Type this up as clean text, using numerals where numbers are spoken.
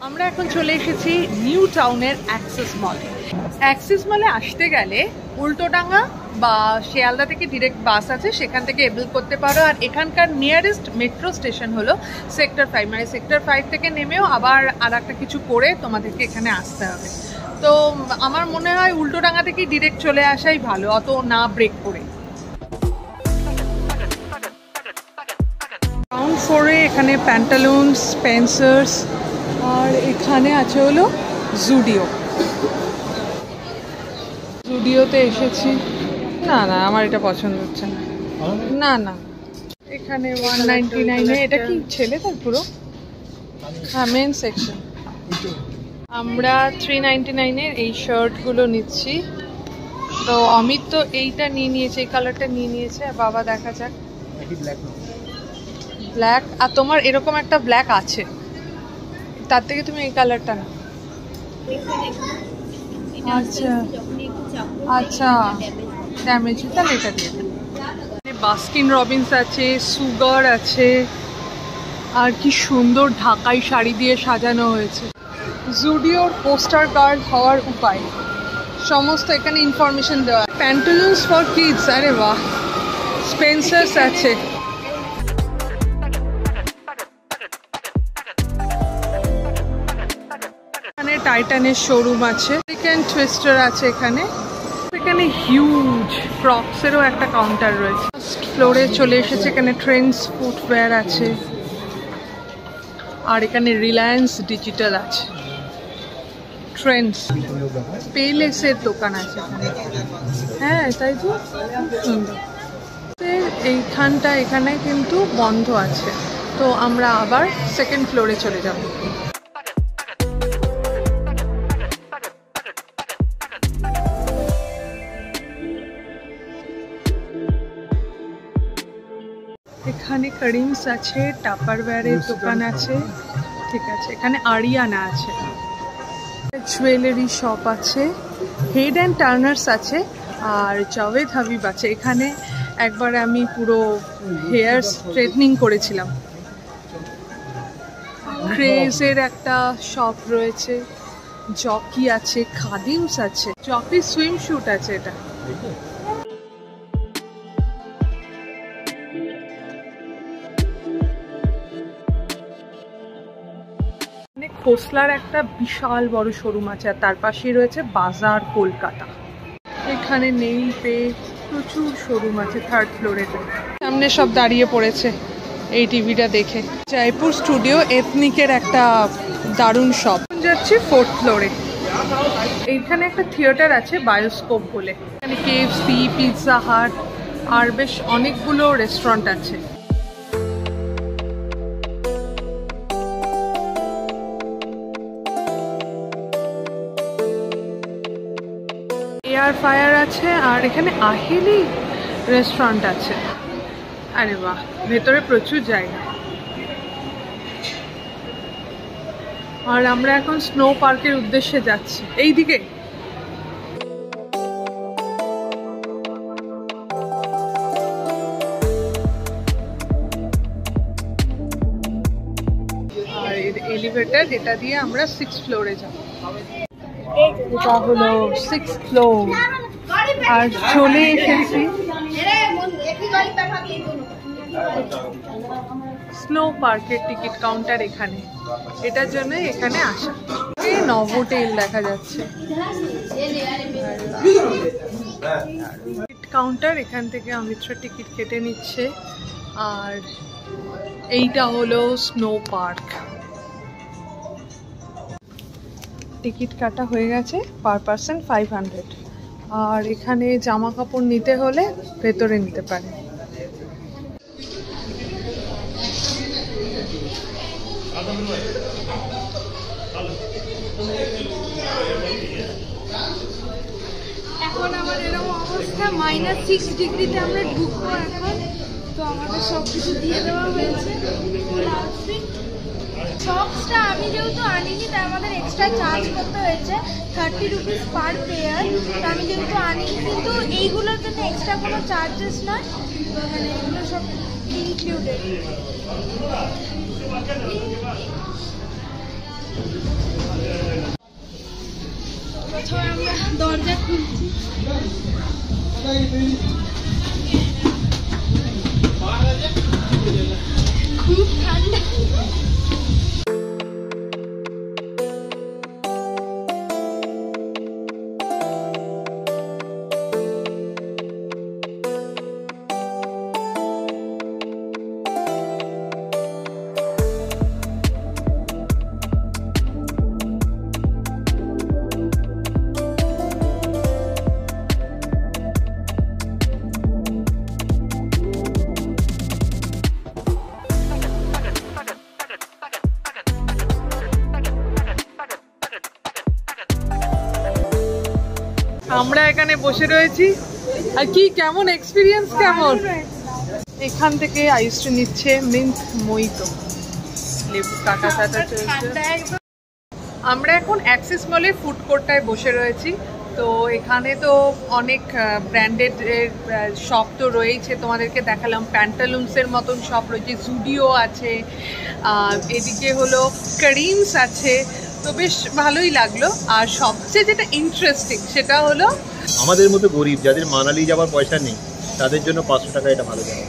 আমরা এখন চলে এসেছি নিউ টাউনের অ্যাক্সিস মলে। অ্যাক্সিস মলে আসতে গেলে উল্টোডাঙ্গা বা শিয়ালদা থেকে ডিরেক্ট বাস আছে, সেখান থেকে এবেল করতে পারো। আর এখানকার নিয়ারেস্ট মেট্রো স্টেশন হলো সেক্টর 5, মানে সেক্টর 5 থেকে নেমেও আবার আর একটা কিছু করে তোমাদেরকে এখানে আসতে হবে। তো আমার মনে হয় উল্টোডাঙ্গা থেকেই ডিরেক্ট চলে আসাই ভালো, অত না ব্রেক করে। গ্রাউন্ড ফ্লোরে এখানে প্যান্টালুনস, স্পেন্সার্স, আর এখানে আছে হলো জুডিও। জুডিওতে এসেছি। না না, আমার এটা পছন্দ হচ্ছে না। না না, এখানে 199-এ। এটা কি ছেলেদের পুরো? হ্যাঁ, মেন সেকশন। আমরা 399-এর এই শার্টগুলো নিচ্ছি। তো অমিত তো এইটা নিয়ে নিয়েছে, এই কালারটা নিয়ে নিয়েছে। বাবা দেখা যাক। ব্ল্যাক, আর তোমার এরকম একটা ব্ল্যাক আছে, তার থেকে তুমি এই কালারটা না। আচ্ছা আচ্ছা, ড্যামেজ, তাহলে এটা দিয়ে। বাস্কিন রবিন্স আছে, সুগার আছে, আর কি সুন্দর ঢাকাই শাড়ি দিয়ে সাজানো হয়েছে। জুডিওর পোস্টার গার্ড হওয়ার উপায় সমস্ত এখানে ইনফরমেশন দেওয়া। প্যান্টালুন্স ফর কিডস, আরে বাহ। স্পেন্সার্স আছে। এখানে টাইটানের শোরুম আছে, চিকেন টুইস্টার আছে এখানে। এখানে হিউজ ক্রক্সেরও একটা কাউন্টার রয়েছে। ফার্স্ট ফ্লোরে চলে এসেছে, এখানে ট্রেন্ডস ফুটওয়্যার আছে, আর এখানে রিলায়েন্স ডিজিটাল আছে। ট্রেন্ডস, পেলেসের দোকান আছে এখানে। হ্যাঁ তাই তো, খুব সুন্দর। এইখানটা এখানে কিন্তু বন্ধ আছে, তো আমরা আবার সেকেন্ড ফ্লোরে চলে যাব। এখানে করিমস আছে, টাপারওয়্যারের দোকান আছে। ঠিক আছে, এখানে আরিয়ানা আছে, জুয়েলারি শপ আছে, হেড অ্যান্ড টার্নার্স আছে, আর জাভেদ হাবিব আছে। এখানে একবার আমি পুরো হেয়ার স্ট্রেটনিং করেছিলাম। ক্রেজের একটা শপ রয়েছে, জকি আছে, খাদিমস আছে, জকি সুইম শুট আছে। এটা খোসলার একটা বিশাল বড় শোরুম আছে, আর তার পাশেই রয়েছে বাজার কলকাতা। এখানে নেই পে, প্রচুর শোরুম আছে থার্ড ফ্লোরে। সামনে সব দাঁড়িয়ে পড়েছে এই টিভিটা দেখে। জয়পুর স্টুডিও এথনিকের একটা দারুণ শপ। যাচ্ছি ফোর্থ ফ্লোরে। এইখানে একটা থিয়েটার আছে, বায়োস্কোপ বলে। এখানে KFC, পিৎজা হাট, আর বেশ অনেকগুলো রেস্টুরেন্ট আছে। এয়ার ফায়ার আছে, আর এখানে আহেলি রেস্টুরেন্ট আছে। আরে বাহ, ভেতরে প্রচুর জায়গা। আর আমরা এখন স্নো পার্কের উদ্দেশ্যে যাচ্ছি, এই দিকে। আর এলিভেটর, এটা দিয়ে আমরা 6th ফ্লোরে যাব। এটা হলো 6th ফ্লোর, আর চলে এসেছি স্নো পার্কের টিকিট কাউন্টার এখানে। এটার জন্য এখানে আসা। নভোটেল দেখা যাচ্ছে টিকিট কাউন্টার, এখান থেকে অমৃতসর টিকিট কেটে নিচ্ছে। আর এইটা হলো স্নো পার্ক। টিকিট কাটা হয়ে গেছে, পার পারসন 500। আর এখানে জামা কাপড় নিতে হলে ভেতরে নিতে পারে। এখন আমার এরকম অবস্থা, -6 ডিগ্রিতে আমরা ঢুকবো এখন। তো আমাদের সব কিছু দিয়ে দেওয়া হয়েছে। সক্সটা আমি যেহেতু আনিনি, তাই আমাদের এক্সট্রা চার্জ করতে হয়েছে 30 রুপিস পার পেয়ার। তো আমি যেহেতু আনিনি, কিন্তু এইগুলোর জন্য এক্সট্রা কোনো চার্জেস নয়, মানে এগুলো সব ইনক্লুডেড। খুব ঠান্ডা। আমরা এখানে বসে রয়েছি। আর কি কেমন এক্সপিরিয়েন্স কেমন? এখান থেকে আইসক্রিম নিচ্ছে মিন্ট মোহিতো, লেবু কাটা কাটা চলছে। আমরা এখন অ্যাক্সিস মলের ফুড কোর্টটায় বসে রয়েছি। তো এখানে তো অনেক ব্র্যান্ডেড শপ তো রয়েছে, তোমাদেরকে দেখালাম প্যান্টালুন্সের মতন শপ রয়েছে, জুডিও আছে, এদিকে হলো কারিমস আছে। তো বেশ ভালোই লাগলো। আর সবচেয়ে যেটা ইন্টারেস্টিং সেটা হলো আমাদের মতো গরিব যাদের মানালি যাওয়ার পয়সা নেই তাদের জন্য 500 টাকা এটা ভালো জায়গা।